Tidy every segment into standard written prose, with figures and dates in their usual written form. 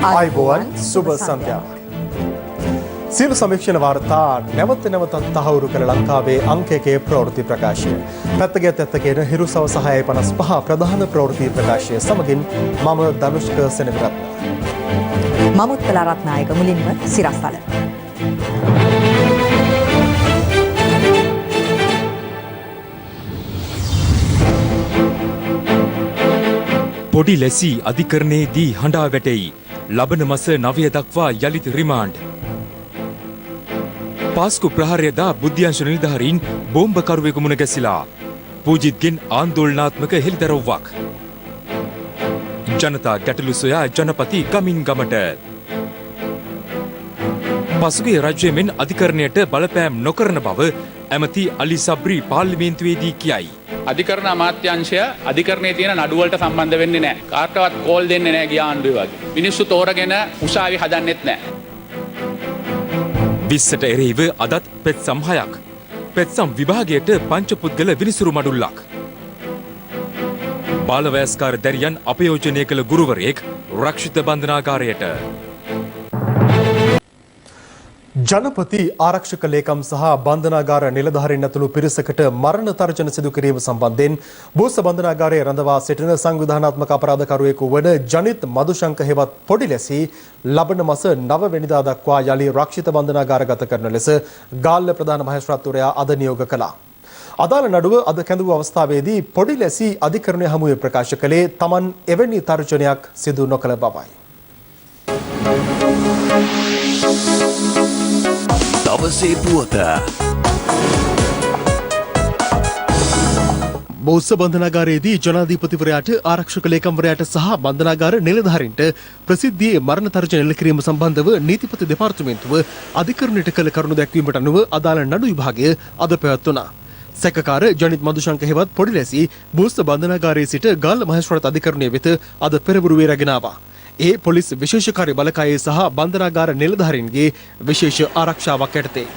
ආයුබෝවන් සුබ සන්ධ්‍යාවක්. සියලු සමීක්ෂණ වාර්තා නැවත නැවතත් තහවුරු කළ ලංකාවේ අංක 1 ප්‍රවෘත්ති ප්‍රකාශය. පැත්තගෙන හිරු සවස 6:55 ප්‍රධාන ප්‍රවෘත්ති ප්‍රකාශය සමගින් මම ධනුෂ්ක සෙනවිරත්න. මම උත්කලා රත්නායක මුලින්ම සිරස්තල. පොඩි ලැසි අධිකරණයේදී හඬා වැටෙයි. ලබන මස 9 දක්වා යළිත් රිමාන්ඩ්. පාස්කු ප්‍රහාරයදා බුද්ධ්‍යංශ නිලධාරීන් බෝම්බකරුවෙකු මුණ ගැසිලා. පූජිත්ගෙන් ආන්දෝලනාත්මක හෙළිදරව්වක්. ජනතා ගැටලු සොයා ජනපති ගමින් ගමට. පසුගිය රජයෙන් අධිකරණයට බලපෑම් නොකරන බව ඇමති අලි සබ්රි පාර්ලිමේන්තුවේදී කියයි. අධිකරණ අමාත්‍යංශය අධිකරණයේ තියෙන නඩුවලට සම්බන්ධ වෙන්නේ නැහැ. කාටවත් කෝල් දෙන්නේ නැහැ ගිය ආණ්ඩුවේ වගේ. මිනිස්සු තෝරගෙන උසාවි හදන්නෙත් නැහැ. 20ට එරෙහිව අදත් පෙත්සම් 6ක්. පෙත්සම් විභාගයට පංචපුද්ගල විනිසුරු මඩුල්ලක්. බාලවයස්කාර දැරියන් අපයෝජනය කළ ගුරුවරයෙක් රක්ෂිත බන්ධනාගාරයට. ජනපති ආරක්ෂක ලේකම් සහ බන්ධනාගාර නිලධාරීන් ඇතුළු පිරිසකට මරණ තර්ජන සිදු කිරීම සම්බන්ධයෙන් බෝස බන්ධනාගාරයේ රඳවා සිටින සංවිධානාත්මක අපරාධකරුවෙකු වන ජනිත් මදුශංක හෙවත් පොඩි ලැසි ලබන මාස 9 වෙනිදා දක්වා යලි රක්ෂිත බන්ධනාගාරගත කරන ලෙස ගාල්ල ප්‍රධාන මහේස්ත්‍රාත්වරයා අද නියෝග කළා. අදාළ නඩුව අද කැඳවූ අවස්ථාවේදී පොඩි ලැසි අධිකරණය හමුවේ ප්‍රකාශ කළේ තමන් එවැනි තර්ජනයක් සිදු නොකළ බවයි. දවසේ පුවත බෝස බන්ධනාගාරයේදී ජනාධිපතිවරයාට ආරක්ෂක ලේකම්වරයාට සහ බන්ධනාගාර නිලධාරීන්ට ප්‍රසිද්ධියේ මරණ තර්ජන එල්ල කිරීම සම්බන්ධව නීතිපති දෙපාර්තමේන්තුව අධිකරණයට කළ කරුණු දැක්වීමට අනුව අදාළ නඩු විභාගය අද පැවැත්වුණා. සැකකාර ජනිත් මදුශංක හෙවත් පොඩි ලැසි බෝස බන්ධනාගාරයේ සිට ගාල්ල මහේස්ත්‍රාත් අධිකරණය වෙත අද පෙරවරුවේ රැගෙන ආවා. ඒ පොලිස් විශේෂකාර්ය බලකායේ සහ බන්ධනාගාර නිලධාරීන්ගේ විශේෂ ආරක්ෂාවක් යටතේ.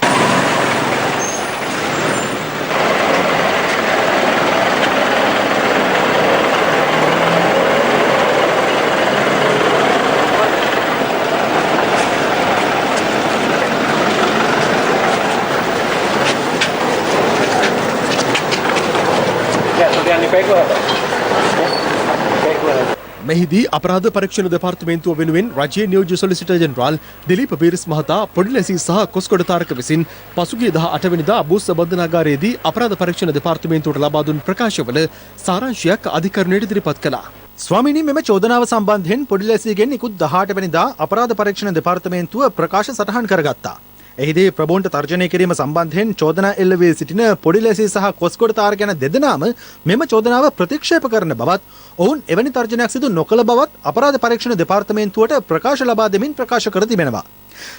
මෙහිදී අපරාධ පරීක්ෂණ දෙපාර්තමේන්තුව වෙනුවෙන් රජයේ නියෝජ්‍ය සොලිසිටර් ජෙනරාල් දිලීප් පීරිස් මහතා පොඩි ලැසි සහ කොස්ගොඩ තාරක විසින් පසුගිය 18 වෙනිදා බෝස බන්ධනාගාරයේදී අපරාධ පරීක්ෂණ දෙපාර්තමේන්තුවට ලබා දුන් ප්‍රකාශවල සාරාංශයක් අධිකරණයට ඉදිරිපත් කළා. ස්වාමිනී මෙම චෝදනාව සම්බන්ධයෙන් පොඩි ලැසිගෙන් ඉකුත් 18 වෙනිදා අපරාධ පරීක්ෂණ දෙපාර්තමේන්තුව ප්‍රකාශ සටහන් කරගත්තා. එහිදී ප්‍රබෝන්ට තර්ජනය කිරීම සම්බන්ධයෙන් චෝදනා එල්ල වී සිටින පොඩි ලැසි සහ කොස්ගොඩ තාරක යන දෙදෙනාම මෙම චෝදනාව ප්‍රතික්ෂේප කරන බවත් ඔවුන් එවැනි තර්ජනයක් සිදු නොකළ බවත් අපරාධ පරීක්ෂණ දෙපාර්තමේන්තුවට ප්‍රකාශ ලබා දෙමින් ප්‍රකාශ කර තිබෙනවා.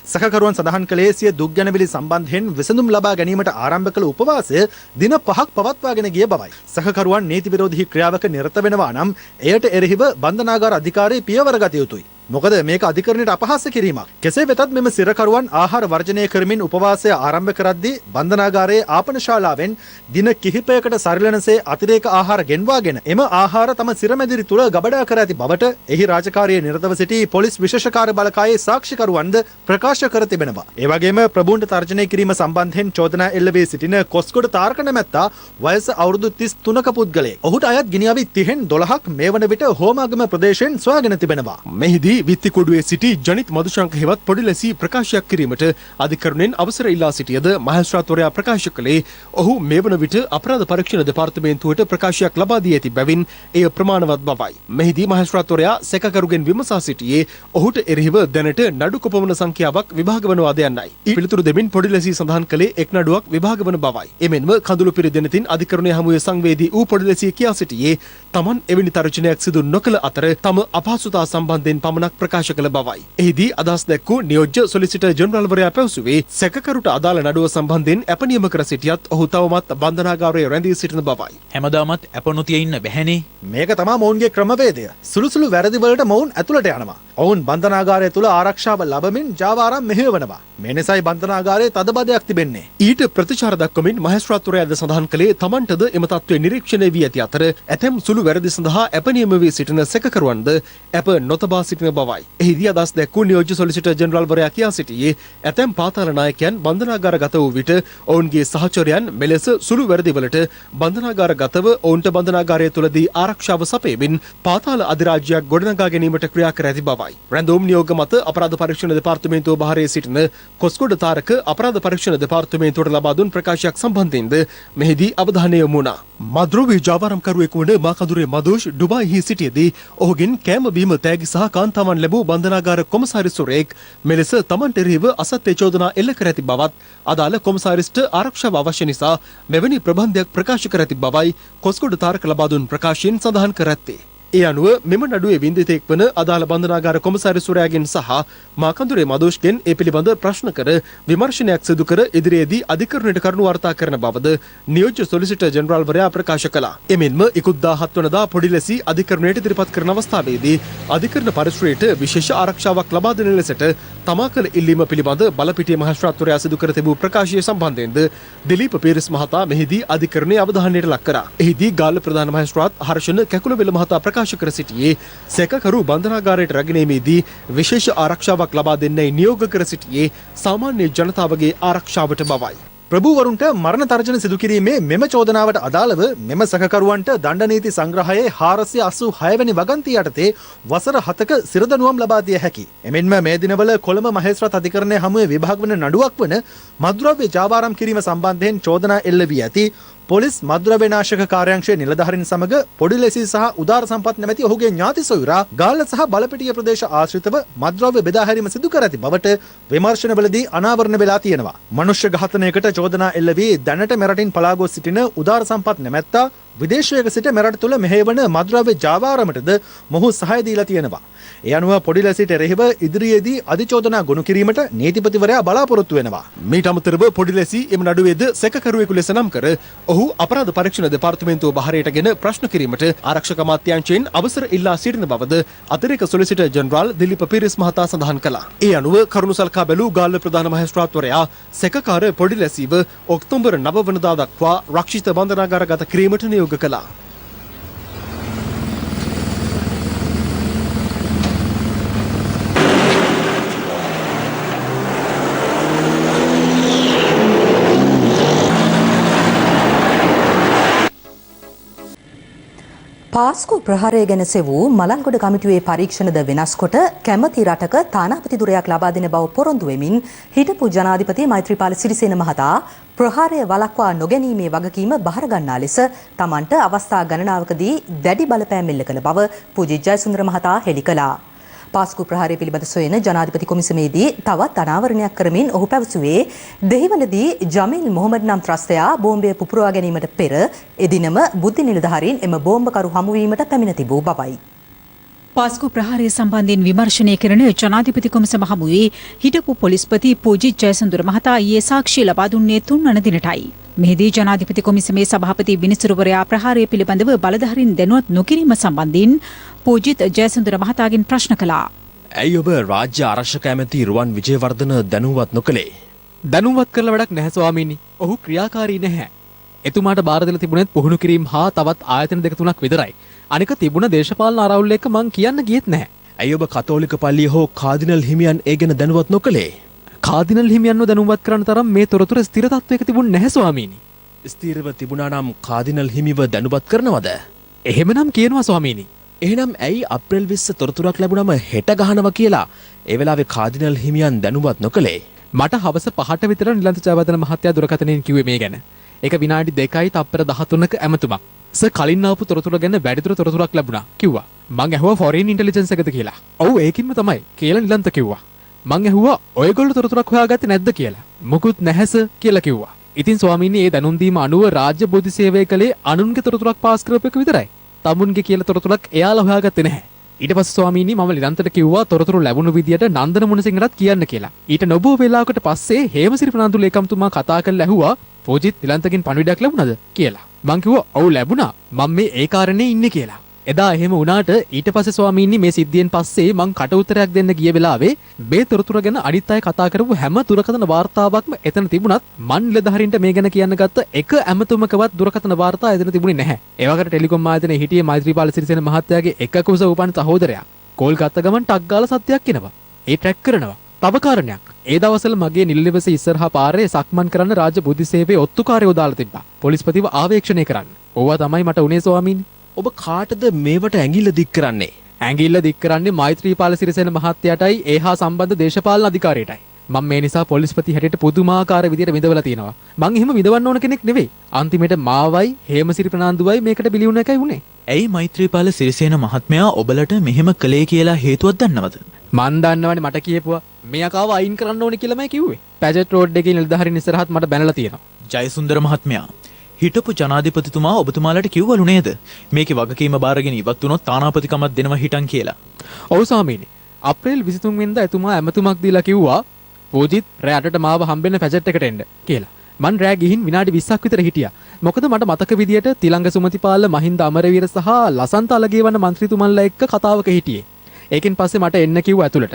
සැකකරුවන් සඳහන් කළේ සිය දුක් ගැනවිලි සම්බන්ධයෙන් විසඳුම් ලබා ගැනීමට ආරම්භ කළ උපවාසය දින 5ක් පවත්වාගෙන ගිය බවයි. සැකකරුවන් නීති විරෝධී ක්‍රියාවක නිරත වෙනවා නම් එයට එරෙහිව බන්ධනාගාර අධිකාරිය පියවර ගත යුතුයි. මොකද මේක අධිකරණයට අපහාස කිරීමක්. කෙසේ වෙතත් මෙම සිරකරුවන් ආහාර වර්ජනය කරමින් උපවාසය ආරම්භ කරද්දී බන්ධනාගාරයේ ආපන ශාලාවෙන් දින කිහිපයකට සරිලනසේ අතිරේක ආහාර ගෙන්වාගෙන එම ආහාර තම සිරමැදිරි තුළ ගබඩා කර ඇති බවට එහි රාජකාරියේ නිරතව සිටි පොලිස් විශේෂකාර්ය බලකායේ සාක්ෂිකරුවන්ද ප්‍රකාශ කර තිබෙනවා. ඒ වගේම ප්‍රබුන්ට තර්ජනය කිරීම සම්බන්ධයෙන් චෝදනා එල්ල වී සිටින කොස්ගොඩ තාරක නැමැත්තා වයස අවුරුදු 33ක පුද්ගලයෙක්. ඔහුට අයත් ගිනිඅවි 30න් 12ක් මේ වන විට හෝමාගම ප්‍රදේශයෙන් සොයාගෙන තිබෙනවා. මෙහිදී විත්තිකොඩුවේ සිටි ජනිත් මදුශංක හෙවත් පොඩි ලැසි ප්‍රකාශයක් කිරීමට අධිකරණයෙන් අවසර ඉල්ලා සිටියද මහේස්ත්‍රාත්වරයා ප්‍රකාශ කළේ ඔහු මේ වන විට අපරාධ පරීක්ෂණ දෙපාර්තමේන්තුවට ප්‍රකාශයක් ලබා දී ඇති බැවින් එය ප්‍රමාණවත් බවයි. මෙහිදී මහේස්ත්‍රාත්වරයා සැකකරුගෙන් විමසා සිටියේ ඔහුට එරෙහිව දැනට නඩු කොපමණ සංඛ්‍යාවක් විභාග වනවාද යන්නයි. පිළිතුරු දෙමින් පොඩි ලැසි සඳහන් කළේ එක් නඩුවක් විභාග වන බවයි. එමෙන්ම කඳුළු පිරි දෙනතින් අධිකරණයේ හමුවේ සංවේදී වූ පොඩි ලැසි කියා සිටියේ තමන් එවැනි තර්ජනයක් සිදු නොකළ අතර තම අපහසුතා සම්බන්ධයෙන් පමණක් ප්‍රකාශ කළ බවයි. එහිදී අදහස් දැක්වූ නියෝජ්‍ය සොලිසිටර් ජෙනරාල්වරයා පැවසුවේ සැකකරුට අදාළ නඩුව සම්බන්ධයෙන් අප නියම කර සිටියත් ඔහු තවමත් බන්ධනාගාරයේ රැඳී සිටින බවයි. හැමදාමත් අප නොතිය ඉන්න බැහැනේ. මේක තමා මොවුන්ගේ ක්‍රමවේදය. සුළුසුළු වැරදි වලට මොවුන් ඇතුළට යනවා. ඔවුන් බන්ධනාගාරය තුළ ආරක්ෂාව ලබමින් ජාවාරම් මෙහෙයවනවා. මේ නිසයි බන්ධනාගාරයේ තදබදයක් තිබෙන්නේ. ඊට ප්‍රතිචාර දක්වමින් මහේස්ත්‍රාත්වරයාද සඳහන් කළේ තමන්ටද එම තත්ත්වය නිරීක්ෂණය වී ඇති අතර ඇතැම් සුළු වැරදි සඳහා අප නියම වී සිටින සැකකරුවන්ද අප නොතබා සිටින සිටින බවයි. එහිදී අදහස් දැක්වූ නියෝජ්‍ය සොලිසිටර් ජෙනරාල්වරයා කියා සිටියේ ඇතැම් පාතාල නායකයන් බන්ධනාගාරගත වූ විට ඔවුන්ගේ සහචරයන් මෙලෙස සුළු වැරදිවලට බන්ධනාගාරගතව ඔවුන්ට බන්ධනාගාරය තුළදී ආරක්ෂාව සපයමින් පාතාල අධිරාජ්‍යයක් ගොඩනගා ගැනීමට ක්‍රියා කර ඇති බවයි. රැඳවුම් නියෝග මත අපරාධ පරීක්ෂණ දෙපාර්තමේන්තුව බහරේ සිටින කොස්ගොඩ තාරක අපරාධ පරීක්ෂණ දෙපාර්තමේන්තුවට ලබා දුන් ප්‍රකාශයක් සම්බන්ධයෙන්ද මෙහිදී අවධානය යොමු වුණා. මද්‍රව්‍ය ජාවාරම්කරුවෙකු වන මාකඳුරේ මදෝෂ් ඩුබායිහි සිටියදී ඔහුගෙන් කෑම බීම තෑගි සහ කාන්තාවන් ලැබූ බන්ධනාගාර කොමසාරිස්වරයෙක් මෙලෙස තමන්ට එරෙහිව අසත්‍ය චෝදනා එල්ල කර ඇති බවත් අදාළ කොමසාරිස්ට ආරක්ෂාව අවශ්‍ය නිසා මෙවැනි ප්‍රබන්ධයක් ප්‍රකාශ කර ඇති බවයි කොස්ගොඩ තාරක ලබා දුන් ප්‍රකාශයෙන් සඳහන් කර ඇත්තේ. ඒ අනුව මෙම නඩුවේ වින්දිතෙක් වන අදාළ බන්ධනාගාර කොමසාරිස්වරයාගෙන් සහ මාකඳුරේ මදෝෂ්ගෙන් ඒ පිළිබඳ ප්‍රශ්න කර විමර්ශනයක් සිදු කර ඉදිරියේදී අධිකරණයට කරුණු වාර්තා කරන බවද නියෝජ්‍ය සොලිසිටර් ජෙනරාල්වරයා ප්‍රකාශ කළා. එමෙන්ම ඉකුත් 17 වනදා පොඩි ලෙසි අධිකරණයට ඉදිරිපත් කරන අවස්ථාවේදී අධිකරණ පරිශ්‍රයට විශේෂ ආරක්ෂාවක් ලබා දෙන ලෙසට තමා කළ ඉල්ලීම පිළිබඳ බලපිටිය මහේස්ත්‍රාත්වරයා සිදු කර තිබූ ප්‍රකාශය සම්බන්ධයෙන්ද දිලීප පීරිස් මහතා මෙහිදී අධිකරණයේ අවධානයට ලක් කරා. එහිදී ගාල්ල ප්‍රධාන මහේස්ත්‍රාත් හර්ෂණ කැකුලවෙල මහතා ප්‍රකාශ කර සිටියේ සැකකරු බන්ධනාගාරයට රැගෙනීමේදී විශේෂ ආරක්ෂාවක් ලබා දෙන්නයි නියෝග කර සිටියේ සාමාන්‍ය ජනතාවගේ ආරක්ෂාවට බවයි. ප්‍රභූවරුන්ට මරණ තර්ජන සිදු කිරීමේ මෙම චෝදනාවට අදාළව මෙම සැකකරුවන්ට දණ්ඩ නීති සංග්‍රහයේ 486 වැනි වගන්තිය යටතේ වසර 7ක සිරදනුවම් ලබා දිය හැකි. එමෙන්ම මේ දිනවල කොළඹ මහේස්ත්‍රාත් අධිකරණයේ හමුවේ විභාග වන නඩුවක් වන මද්ද්‍රව්‍ය ජාවාරම් කිරීම සම්බන්ධයෙන් චෝදනා එල්ල වී ඇති පොලිස් මද්ද්‍රව්‍ය නාශක කාර්යාංශයේ නිලධාරීන් සමග පොඩි ලෙසි සහ උදාර සම්පත් නැමැති ඔහුගේ ඥාති සොයුරා ගාල්ල සහ බලපිටිය ප්‍රදේශ ආශ්‍රිතව මද්ද්‍රව්‍ය බෙදා හැරීම සිදු කර ඇති බවට විමර්ශනවලදී අනාවරණ වෙලා තියෙනවා. මනුෂ්‍ය ඝාතනයකට චෝදනා එල්ල වී දැනට මෙරටින් පලා ගොස් සිටින උදාර සම්පත් නැමැත්තා විදේශයක සිට මෙරට තුළ මෙහෙයවන මද්ද්‍රව්‍ය ජාවාරමටද මොහු සහාය දීලා තියෙනවා. ඒ අනුව පොඩි ලෙසිට එරෙහිව ඉදිරියේදී අධිචෝදනා ගොනු කිරීමට නීතිපතිවරයා බලාපොරොත්තු වෙනවා. මීට අමතරව පොඩි ලෙසි එම නඩුවේද සැකකරුවෙකු ලෙස නම් කර ඔහු අපරාධ පරීක්ෂණ දෙපාර්තමේන්තුව බහරයටගෙන ප්‍රශ්න කිරීමට ආරක්ෂක අමාත්‍යාංශයෙන් අවසර ඉල්ලා සිටින බවද අතිරේක සොලිසිටර් ජෙනරාල් දිලීප පීරිස් මහතා සඳහන් කළා. ඒ අනුව කරුණු සලකා බැලූ ගාල්ල ප්‍රධාන මහේස්ත්‍රාත්වරයා සැකකාර පොඩි ලෙසිව ඔක්තෝබර් 9 වනදා දක්වා රක්ෂිත බන්ධනාගාරගත කිරීමට නියෝග කළා. පාස්කු ප්‍රහාරය ගැන සෙවූ මලන්ගොඩ කමිටුවේ පරීක්ෂණද වෙනස් කොට කැමති රටක තානාපතිදුරයක් ලබා දෙන බව පොරොන්දු වෙමින් හිටපු ජනාධිපති මෛත්‍රීපාල සිරිසේන මහතා ප්‍රහාරය වළක්වා නොගැනීමේ වගකීම බහර ගන්නා ලෙස තමන්ට අවස්ථා ගණනාවකදී දැඩි බලපෑම් එල්ල කළ බව පූජිත් ජයසුන්දර මහතා හෙළි කළා. පාස්කු ප්‍රහාරය පිළිබඳ සොයන ජනාධිපති කොමිසමේදී තවත් අනාවරණයක් කරමින් ඔහු පැවසුවේ දෙහිවලදී ජමීල් මොහමඩ් නම් ත්‍රස්තයා බෝම්බය පුපුරවා ගැනීමට පෙර එදිනම බුද්ධි නිලධාරීන් එම බෝම්බකරු හමුවීමට පැමිණ තිබූ බවයි. පාස්කු ප්‍රහාරය සම්බන්ධයෙන් විමර්ශනය කරන ජනාධිපති කොමිසම හමුවේ හිටපු පොලිස්පති පූජිත් ජයසුන්දර මහතා ඊයේ සාක්ෂිය ලබා දුන්නේ 3 වන දිනටයි. මෙහිදී ජනාධිපති කොමිසමේ සභාපති විනිසුරුවරයා ප්‍රහාරය පිළිබඳව බලධාරීන් දැනුවත් නොකිරීම සම්බන්ධයෙන් පූජිත් ජයසුන්දර මහතාගෙන් ප්‍රශ්න කළා. ඇයි ඔබ රාජ්‍ය ආරක්ෂක ඇමති රුවන් විජේවර්ධන දැනුවත් නොකළේ? දැනුවත් කරලා වැඩක් නැහැ ස්වාමීනි. ඔහු ක්‍රියාකාරී නැහැ. එතුමාට බාර දෙලා තිබුණෙත් පුහුණු කිරීම හා තවත් ආයතන දෙක තුනක් විතරයි. අනික තිබුණ දේශපාලන ආරවුල් එක මං කියන්න ගියෙත් නැහැ. ඇයි ඔබ කතෝලික පල්ලිය හෝ කාදිනල් හිමියන් ඒ ගැන දැනුවත් නොකළේ? කාදිනල් හිමියන්ව දැනුවත් කරන්න තරම් මේ තොරතුර ස්ථිර තත්වයක තිබුණ නැහැ ස්වාමීනි. ස්ථිරව තිබුණා නම් කාදිනල් හිමිව දැනුවත් කරනවද? එහෙමනම් කියනවා ස්වාමීනි. එහෙනම් ඇයි අප්‍රේල් 20 තොරතුරක් ලැබුණම හෙට ගහනවා කියලා ඒ වෙලාවේ කාදිනල් හිමියන් දැනුවත් නොකළේ? මට හවස 5ට විතර නිලන්ත ජයවර්ධන මහත්තයා දුරකථනයෙන් කිව්වේ මේ ගැන. ඒක විනාඩි 2යි තප්පර 13ක ඇමතුමක්. කලින් ආපු තොරතුර ගැන වැඩිදුර තොරතුරක් ලැබුණා කිව්වා. මං ඇහුවා ෆොරින් ඉන්ටෙලිජන්ස් එකද කියලා. ඔව් ඒකින්ම තමයි කියලා නිලන්ත කිව්වා. මං ඇහුවා ඔයගොල්ලෝ තොරතුරක් හොයාගත්තේ නැද්ද කියලා. මුකුත් නැහැස කියලා කිව්වා. ඉතින් ස්වාමීනි මේ දැනුම් දීම අනුව රාජ්‍ය බෝධි සේවය කළේ අනුන්ගේ තොරතුරක් පාස් කරපු එක විතරයි. තමුන්ගේ කියලා තොරතුරක් එයාලා හොයාගත්තේ නැහැ. ඊට පස්සේ ස්වාමීනි මම නිරන්තරට කිව්වා තොරතුරු ලැබුණු විදියට නන්දන මුණසිංහටත් කියන්න කියලා. ඊට නොබෝ වේලාවකට පස්සේ හේමසිරි ප්‍රනාන්දු ලේකම්තුමා කතා කරලා ඇහුවා පූජිත් නිලන්තගෙන් පණිවිඩයක් ලැබුණාද කියලා. මං කිව්වා ඔව් ලැබුණා. මම මේ ඒ කාරණේ ඉන්නේ කියලා. එදා එහෙම වුණාට ඊට පස්සේ ස්වාමීනි මේ සිද්ධියෙන් පස්සේ මං කට උතරයක් දෙන්න ගිය වෙලාවේ මේ තොරතුර ගැන අනිත් අය කතා කරපු හැම දුරකථන වාර්තාවක්ම එතන තිබුණත් මන් නිලධාරීන්ට මේ ගැන කියන්න ගත්ත එක ඇමතුමකවත් දුරකථන වාර්තා එතන තිබුණේ නැහැ. ඒ වගේට ටෙලිකොම් ආයතනයේ හිටියේ මෛත්‍රීපාල සිරිසේන මහත්තයාගේ එක කුස උපන් සහෝදරයා කෝල් ගත්ත ගමන් ටක් ගාලා සත්‍යයක් එනවා. ඒ ට්‍රැක් කරනවා. තව කාරණයක්. ඒ දවස්වල මගේ නිල නිවස ඉස්සරහා පාරේ සක්මන් කරන්න රාජ්‍ය බුද්ධි සේවයේ ඔත්තුකාරයෝ දාලා තිබ්බා. පොලිස්පතිව ආවේක්ෂණය කරන්න. ඕවා තමයි මට උනේ ස්වාමීනි. ඔබ කාටද මේවට ඇඟිල්ල දික් කරන්නේ? ඇඟිල්ල දික් කරන්නේ මෛත්‍රීපාල සිරිසේන මහත්තයාටයි ඒහා සම්බන්ධ දේශපාලන අධිකාරියටයි. මම මේ නිසා පොලිස්පති හැටියට පුදුමාකාර විදියට විඳවලා තියෙනවා. මං එහෙම විඳවන්න ඕන කෙනෙක් නෙවෙයි. අන්තිමේට මාවයි හේමසිරි ප්‍රනාන්දුවයි මේකට බිලි වුණ එකයි උනේ. ඇයි මෛත්‍රීපාල සිරිසේන මහත්මයා ඔබලට මෙහෙම කළේ කියලා හේතුවක් දන්නවද? මන් දන්නවනේ මට කියපුවා මේ අකාව අයින් කරන්න ඕනේ කියලාමයි කිව්වේ. පැජට් රෝඩ් එකේ නිලධාරීන් ඉස්සරහත් මට බැනලා තියෙනවා. ජයසුන්දර මහත්මයා හිටපු ජනාධිපතිතුමා ඔබතුමාලට කිව්වලු නේද මේකේ වගකීම බාරගෙන ඉවත් වුණොත් තානාපතිකමක් දෙනවා හිටන් කියලා. ඔව් ස්වාමීනි. අප්‍රේල් 23 වෙනිදා එතුමා ඇමතුමක් දීලා කිව්වා පූජිත් රෑ 8ට මාව හම්බෙන්න පැජට් එකට එන්න කියලා. මං රෑ ගිහින් විනාඩි 20ක් විතර හිටියා. මොකද මට මතක විදියට තිලංග සුමතිපාල මහින්ද අමරවීර සහ ලසන්ත අලගේවන മന്ത്രിතුමන්ලා එක්ක කතාවක හිටියේ. ඒකෙන් පස්සේ මට එන්න කිව්වා ඇතුළට.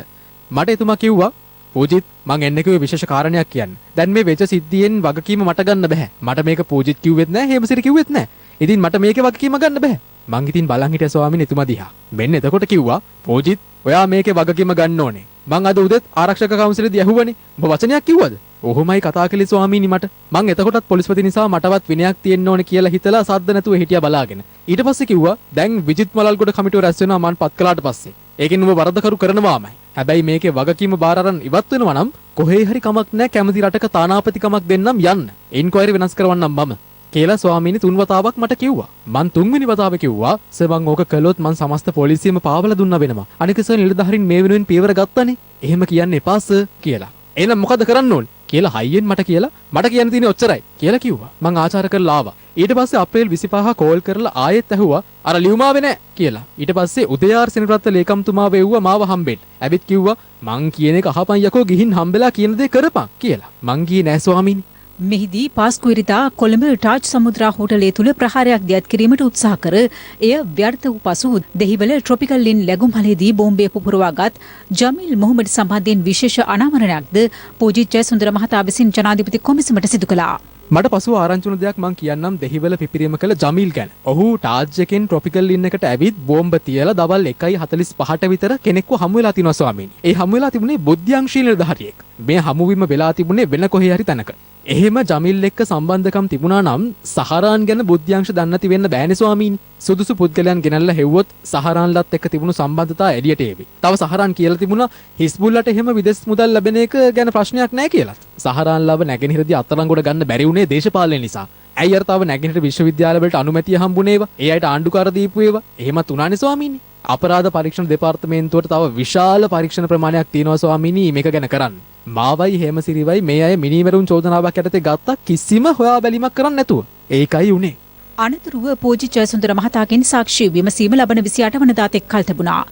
මට එතුමා කිව්වා පූජිත් මං එන්න කිව්වේ විශේෂ කාරණයක් කියන්න. දැන් මේ වෙච්ච සිද්ධියෙන් වගකීම මට ගන්න බෑ. මට මේක පූජිත් කිව්වෙත් නෑ, හේමසිරි කිව්වෙත් නෑ. ඉතින් මට මේකේ වගකීම ගන්න බෑ. මං ඉතින් බලන් හිටියා ස්වාමීන් එතුමා දිහා. මෙන්න එතකොට කිව්වා පූජිත් ඔයා මේකේ වගකීම ගන්න ඕනේ. මං අද උදේත් ආරක්ෂක කවුන්සිලේදී ඇහුවනේ. ඔබ වචනයක් කිව්වද? ඔහොමයි කතා කළේ ස්වාමීනි මට. මං එතකොටත් පොලිස්පති නිසා මටවත් විනයක් තියෙන්න ඕනේ කියලා හිතලා සද්ද නැතුව හිටියා බලාගෙන. ඊට පස්සේ කිව්වා දැන් විජිත් මලල්ගොඩ කමිටුව රැස් වෙනවා මං පත් කළාට පස්සේ. ඒකෙන් ඔබ වරදකරු කරනවාමයි. හැබැයි මේකේ වගකීම බාර අරන් ඉවත් වෙනවා නම් කොහේ හරි කමක් නැහැ කැමති රටක තානාපතිකමක් දෙන්නම් යන්න. ඉන්ක්වයරි වෙනස් කරවන්නම් මම. කියලා ස්වාමීනි 3 වතාවක් මට කිව්වා. මං 3 වෙනි වතාවේ කිව්වා සර් මං ඕක කළොත් මං සමස්ත පොලිසියම පාවලා දුන්නා වෙනවා. අනික සර් නිලධාරීන් මේ වෙනුවෙන් පියවර ගත්තනේ. එහෙම කියන්න එපා සර් කියලා. එහෙනම් මොකද කරන්න ඕනේ? කියලා හයියෙන් මට කියලා මට කියන්න තියෙන්නේ ඔච්චරයි කියලා කිව්වා. මං ආචාර කරලා ආවා. ඊට පස්සේ අප්‍රේල් 25 කෝල් කරලා ආයෙත් ඇහුවා අර ලියුමාවේ නෑ කියලා. ඊට පස්සේ උදයාර් සෙනරත්න ලේකම්තුමා වෙව්වා මාව හම්බෙන්න. ඇවිත් කිව්වා මං කියන එක අහපන් යකෝ ගිහින් හම්බෙලා කියන දේ කරපන් කියලා. මං ගියේ නෑ ස්වාමීනි. මෙහිදී පාස්කු ඉරිදා කොළඹ ටාජ් සමුද්‍රා හෝටලය තුළ ප්‍රහාරයක් දියත් කිරීමට උත්සාහ කර එය ව්‍යර්ථ වූ පසු දෙහිවල ට්‍රොපිකල් ලින් ලැබුම්හලේදී බෝම්බය පුපුරවාගත් ජමීල් මොහමඩ් සම්බන්ධයෙන් විශේෂ අනාවරණයක්ද පූජිත් ජයසුන්දර මහතා විසින් ජනාධිපති කොමිසමට සිදු කළා. මට පසුව ආරංචි වුණ දෙයක් මං කියන්නම් දෙහිවල පිපිරීම කළ ජමීල් ගැන. ඔහු ටාජ් එකෙන් ට්‍රොපිකල් ලින් එකට ඇවිත් බෝම්බ තියලා දවල් 1:45ට විතර කෙනෙක්ව හමු වෙලා තිනවා ස්වාමීනි. ඒ හමු වෙලා තිබුණේ බුද්ධ්‍යංශීල නිලධාරියෙක්. මේ හමුවීම වෙලා තිබුණේ වෙන කොහේ හරි තැනක. එහෙම ජමීල් එක්ක සම්බන්ධකම් තිබුණා නම් සහරාන් ගැන බුද්ධ්‍යංශ දන්නේ නැති වෙන්න බෑනේ ස්වාමීනි. සුදුසු පුද්ගලයන් ගෙනල්ලා හෙව්වොත් සහරාන්ලත් එක්ක තිබුණු සම්බන්ධතා එළියට එවි. තව සහරාන් කියලා තිබුණා හිස්බුල්ලට එහෙම විදේශ මුදල් ලැබෙන එක ගැන ප්‍රශ්නයක් නැහැ කියලා. සහරාන්ලව නැගෙනහිරදී අත්අඩංගුවට ගන්න බැරි වුණේ දේශපාලනය නිසා. ඇයි අර තව නැගෙනහිර විශ්වවිද්‍යාලවලට අනුමැතිය හම්බුනේවා? ඒ අයට ආණ්ඩුකාර දීපු ඒවා. එහෙමත් උනානේ ස්වාමීනි. අපරාධ පරීක්ෂණ දෙපාර්තමේන්තුවට තව විශාල පරීක්ෂණ ප්‍රමාණයක් තියෙනවා ස්වාමීනි මේක ගැන කරන්න. මාවයි හේමසිරිවයි මේ අය මිනිමෙරුන් චෝදනාවක් යටතේ ගත්තා කිසිම හොයා බැලීමක් කරන්නේ නැතුව. ඒකයි උනේ. අනතුරුව පූජිත් ජයසුන්දර මහතාගෙන් සාක්ෂි විමසීම ලබන 28 වනදා තෙක් කල් තිබුණා.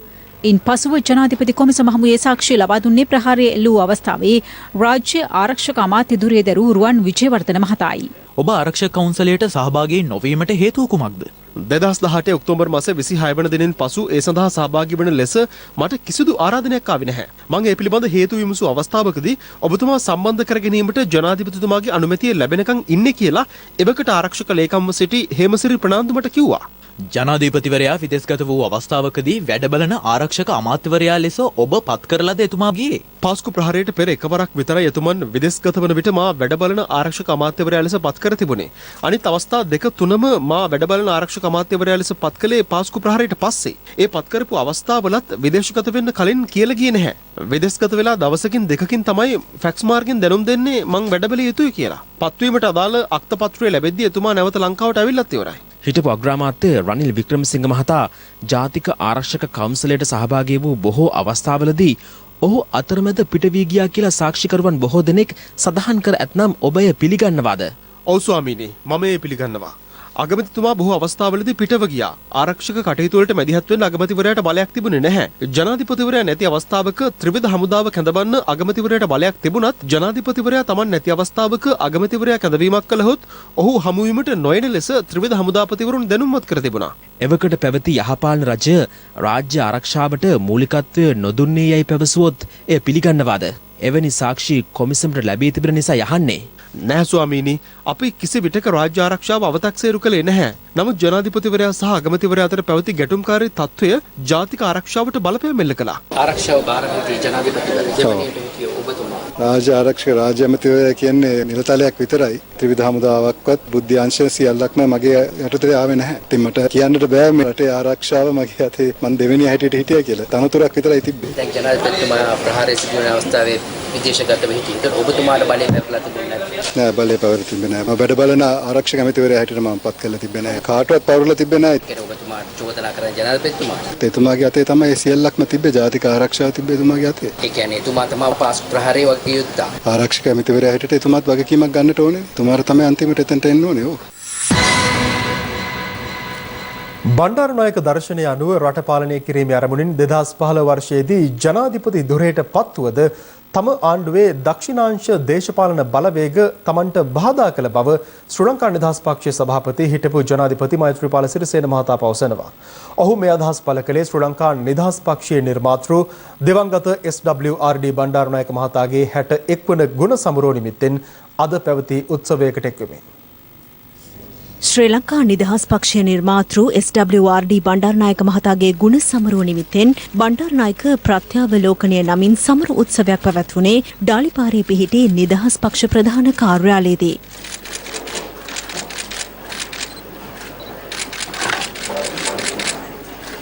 ඉන් පසුව ජනාධිපති කොමිසම හමුවේ සාක්ෂි ලබා දුන්නේ ප්‍රහාරය එල්ලූ අවස්ථාවේ රාජ්‍ය ආරක්ෂක අමාත්‍ය දුරේ දරූ රුවන් විජේවර්ධන මහතායි. ඔබ ආරක්ෂක කවුන්සලයට සහභාගී නොවීමට හේතුව කුමක්ද? 2018 ඔක්තෝබර් මාස 26 වන දිනෙන් පසු ඒ සඳහා සහභාගී වන ලෙස මට කිසිදු ආරාධනයක් ආවේ නැහැ. මම ඒ පිළිබඳ හේතු විමසූ අවස්ථාවකදී ඔබතුමා සම්බන්ධ කර ගැනීමට ජනාධිපතිතුමාගේ අනුමැතිය ලැබෙනකන් ඉන්නේ කියලා එවකට ආරක්ෂක ලේකම්ව සිටි හේමසිරි ප්‍රනාන්දු මට කිව්වා. ජනාධිපතිවරයා විදේශගත වූ අවස්ථාවකදී වැඩබලන ආරක්ෂක අමාත්‍යවරයා ලෙස ඔබ පත් කරලාද එතුමා ගියේ? පාස්කු ප්‍රහාරයට පෙර එකවරක් විතරයි එතුමන් විදේශගත වන විට මා වැඩබලන ආරක්ෂක අමාත්‍යවරයා ලෙස පත් කර තිබුණේ. අනිත් අවස්ථා දෙක තුනම මා වැඩබලන ආරක්ෂක අමාත්‍යවරයා ලෙස පත් කළේ පාස්කු ප්‍රහාරයට පස්සේ. ඒ පත් කරපු අවස්ථාවලත් විදේශගත වෙන්න කලින් කියලා ගියේ නැහැ. විදේශගත වෙලා දවසකින් දෙකකින් තමයි ෆැක්ස් මාර්ගෙන් දැනුම් දෙන්නේ මං වැඩබලිය යුතුයි කියලා. පත්වීමට අදාළ අක්තපත්‍රය ලැබෙද්දී එතුමා නැවත ලංකාවට ඇවිල්ලත් ඉවරයි. හිටපු අග්‍රාමාත්‍ය රනිල් වික්‍රමසිංහ මහතා ජාතික ආරක්ෂක කවුන්සලයට සහභාගී වූ බොහෝ අවස්ථාවලදී ඔහු අතරමැද පිට වී ගියා කියලා සාක්ෂිකරුවන් බොහෝ දෙනෙක් සඳහන් කර ඇතනම් ඔබ එය පිළිගන්නවාද? ඔව් ස්වාමීනි මම ඒ පිළිගන්නවා. අගමැතිතුමා බොහෝ අවස්ථාවලදී පිටව ගියා. ආරක්ෂක කටයුතු වලට මැදිහත් වෙන්න අගමැතිවරයාට බලයක් තිබුණේ නැහැ. ජනාධිපතිවරයා නැති අවස්ථාවක ත්‍රිවිධ හමුදාව කැඳවන්න අගමැතිවරයාට බලයක් තිබුණත් ජනාධිපතිවරයා Taman නැති අවස්ථාවක අගමැතිවරයා කැඳවීමක් කළහොත් ඔහු හමු වීමට නොයන ලෙස ත්‍රිවිධ හමුදාපතිවරුන් දැනුම්වත් කර තිබුණා. එවකට පැවති යහපාලන රජය රාජ්‍ය ආරක්ෂාවට මූලිකත්වය නොදුන්නේ යයි පැවසුවොත් එය පිළිගන්නවාද? එවැනි සාක්ෂි කොමිසමට ලැබී තිබෙන නිසා යහන්නේ. නෑ ස්වාමීනි, අපි කිසි විටක රාජ්‍ය ආරක්ෂාව අවතක්සේරු කළේ නැහැ. නමුත් ජනාධිපතිවරයා සහ අගමැතිවරයා අතර පැවති ගැටුම්කාරී තත්ත්වය ජාතික ආරක්ෂාවට බලපෑම් එල්ල කළා. ආරක්ෂාව බාරගත්තේ ජනාධිපතිවරයා. රාජ්‍ය ආරක්ෂක රාජ්‍ය ඇමතිවරයා කියන්නේ නිලතලයක් විතරයි. ත්‍රිවිධ හමුදාවක්වත් බුද්ධි අංශ සියල්ලක්ම මගේ යටතේ ආවේ නැහැ. ඉතින් මට කියන්නට බෑ මේ රටේ ආරක්ෂාව මගේ අතේ මම දෙවෙනි හැටියට හිටියා කියලා. තනතුරක් විතරයි තිබ්බේ. දැන් ජනාධිපතිතුමා ප්‍රහාරය සිදුවන අවස්ථාවේ විදේශගතව හිටියේ. ඔබතුමාට බලය පැවරලා තිබුණේ නැහැ. නෑ බලය පැවරලා තිබෙන්නේ නැහැ. මම වැඩ බලන ආරක්ෂක ඇමතිවරයා හැටියට මම පත් කරලා තිබෙන්නේ නැහැ. කාටවත් පවරලා තිබෙන්නේ නැහැ. ඒක ඔබතුමාට චෝදනා කරන ජනාධිපතිතුමාට. එතුමාගේ අතේ තමයි සියල්ලක්ම තිබ්බේ. ජාතික ආරක්ෂාව තිබ්බේ එතුමාගේ අතේ. ඒ කියන්නේ එතුමා තමයි පාස්කු ප්‍රහාරයේ වගේ යුද්ධා. ආරක්ෂක ඇමතිවරයා හැටියට එතුමාත් වගකීමක් ගන්නට ඕනේ. එතුමාට තමයි අන්තිමට එතනට එන්න ඕනේ. ඔව්. බණ්ඩාරනායක දර්ශනය අනුව රට පාලනය කිරීමේ අරමුණින් 2015 වර්ෂයේදී ජනාධිපති ධුරයට පත්වුවද තම ආණ්ඩුවේ දක්ෂිණාංශ දේශපාලන බලවේග තමන්ට බාධා කළ බව ශ්‍රී ලංකා නිදහස් පක්ෂයේ සභාපති හිටපු ජනාධිපති මෛත්‍රීපාල සිරිසේන මහතා පවසනවා. ඔහු මේ අදහස් පළ කළේ ශ්‍රී ලංකා නිදහස් පක්ෂයේ නිර්මාතෘ දිවංගත SWRD බණ්ඩාරනායක මහතාගේ 61 වන ගුණ සමරෝ නිමිත්තෙන් අද පැවති උත්සවයකට එක්වෙමින්. ශ්‍රී ලංකා නිදහස් පක්ෂයේ නිර්මාතෘ SWRD බණ්ඩාරනායක මහතාගේ ගුණ සමරුව නිමිත්තෙන් බණ්ඩාරනායක ප්‍රත්‍යාවලෝකනය නමින් සමරු උත්සවයක් පැවැත්වුණේ ඩාලිපාරේ පිහිටි නිදහස් පක්ෂ ප්‍රධාන කාර්යාලයේදී.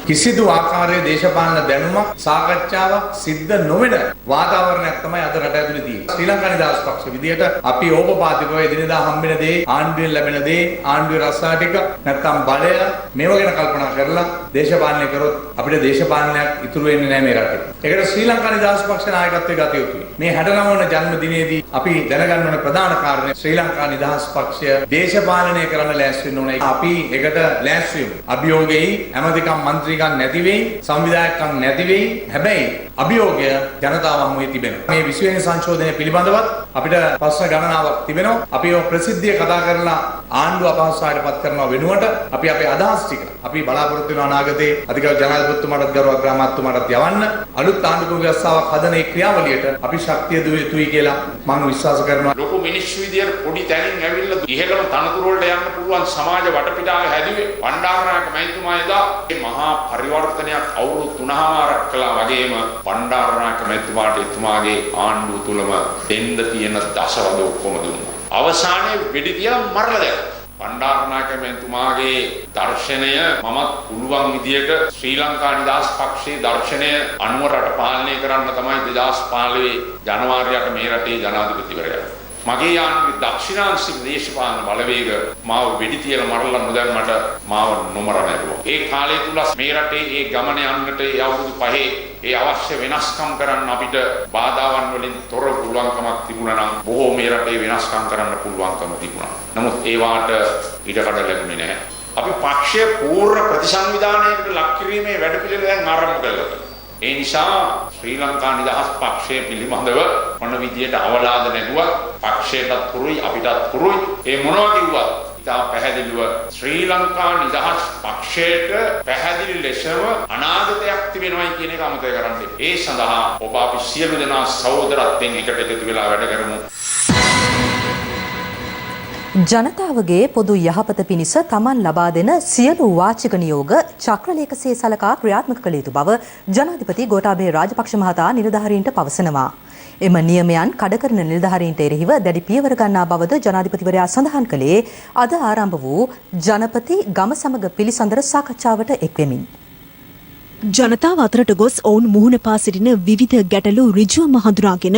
කිසිදු ආකාරයේ දේශපාලන දැනුමක් සාකච්ඡාවක් සිද්ධ නොවන වාතාවරණයක් තමයි අද රට ඇතුලේ තියෙන්නේ. ශ්‍රී ලංකා නිදහස් පක්ෂ විදියට අපි ඕපපාතිකව එදිනෙදා හම්බෙන දේ, ආණ්ඩුවෙන් ලැබෙන දේ, ආණ්ඩුවේ රස්සා ටික නැත්නම් බලය මේව ගැන කල්පනා කරලා දේශපාලනය කරොත් අපිට දේශපාලනයක් ඉතුරු වෙන්නේ නැහැ මේ රටේ. ඒකට ශ්‍රී ලංකා නිදහස් පක්ෂ નાයකත්වයේ ගත යුතුයි. මේ 69 වන ජන්මදිනයේදී අපි දැනගන්න ඕන ප්‍රධාන කාරණය ශ්‍රී ලංකා නිදහස් පක්ෂය දේශපාලනය කරන්න ලෑස්ති වෙන්න ඕනේ. අපි ඒකට ලෑස්ති වෙමු. අභියෝගයේ ඇමතිකම් මන්ත්‍රී නැති වෙයි, සංවිධායකයන් නැති වෙයි. හැබැයි අභියෝගය ජනතාව හමුවේ තිබෙනවා. මේ 20 වෙනි සංශෝධනය පිළිබඳවත් අපිට ප්‍රශ්න ගණනාවක් තිබෙනවා. අපි ඔය ප්‍රසිද්ධිය කතා කරලා ආණ්ඩුව අපහසුතාවයටපත් කරනවා වෙනුවට අපි අපේ අදහස් ටික අපි බලාපොරොත්තු වෙන අනාගතයේ අධිකරණ ජනාධිපතිතුමාටත් ගෞරව ග්‍රාමාත්මතුමාටත් යවන්න අලුත් ආණ්ඩුක්‍රම ව්‍යවස්ථාවක් හදන ඒ ක්‍රියාවලියට අපි ශක්තිය දුව යුතුයි කියලා මම විශ්වාස කරනවා. ලොකු මිනිස්සු විදියට පොඩි තැනින් ඇවිල්ලා ඉහළම තනතුරු වලට යන්න පුළුවන් සමාජ වටපිටාව හැදුවේ බණ්ඩාරනායක මහතුමා එදා මේ මහා පරිවර්තනයක් අවුරුදු 3මාරක් කළා වගේම බණ්ඩාරනායක මහතුමාට එතුමාගේ ආණ්ඩුව තුලම දෙන්න තියෙන දශවද ඔක්කොම දුන්නා. අවසානයේ වෙඩි තියලා මරලා දැම්මා. බණ්ඩාරනායක මහතුමාගේ දර්ශනය මමත් පුළුවන් විදියට ශ්‍රී ලංකා නිදහස් පක්ෂයේ දර්ශනය අනුව රට පාලනය කරන්න තමයි 2015 ජනවාරියට මේ රටේ ජනාධිපතිවරයා. මගේ ආණ්ඩුවේ දක්ෂිණාංශික දේශපාලන බලවේග මාව වෙඩි තියලා මරලා නොදැම්මට මාව නොමරණයුවා. ඒ කාලය තුල මේ රටේ ඒ ගමන යන්නට ඒ අවුරුදු 5 ඒ අවශ්‍ය වෙනස්කම් කරන්න අපිට බාධාවන් වලින් තොර පුළුවන්කමක් තිබුණා නම් බොහෝ මේ රටේ වෙනස්කම් කරන්න පුළුවන්කම තිබුණා. නමුත් ඒ වාට ඉඩකඩ ලැබුණේ නැහැ. අපි පක්ෂයේ පූර්ණ ප්‍රතිසංවිධානයකට ලක් කිරීමේ වැඩපිළිවෙල දැන් ආරම්භ කළා. ඒ නිසා ශ්‍රී ලංකා නිදහස් පක්ෂය පිළිබඳව මොන විදියට අවලාද නැතුවත් පක්ෂයටත් පුරුයි අපිටත් පුරුයි. ඒ මොනවා කිව්වත් ඉතා පැහැදිලිව ශ්‍රී ලංකා නිදහස් පක්ෂයට පැහැදිලි ලෙසම අනාගතයක් තිබෙනවායි කියන එක අමතක කරන්න. ඒ සඳහා ඔබ අපි සියලු දෙනා සහෝදරත්වයෙන් එකට එකතු වෙලා වැඩ කරමු. ජනතාවගේ පොදු යහපත පිණිස තමන් ලබා දෙන සියලු වාචික නියෝග චක්‍රලේඛසේ සලකා ක්‍රියාත්මක කළ යුතු බව ජනාධිපති ගෝඨාභය රාජපක්ෂ මහතා නිලධාරීන්ට පවසනවා. එම නියමයන් කඩකරන නිලධාරීන්ට එරෙහිව දැඩි පියවර ගන්නා බවද ජනාධිපතිවරයා සඳහන් කළේ අද ආරම්භ වූ ජනපති ගම සමග පිළිසඳර සාකච්ඡාවට එක්වෙමින්. ජනතාව අතරට ගොස් ඔවුන් මුහුණ පා සිටින විවිධ ගැටලු ඍජුවම හඳුනාගෙන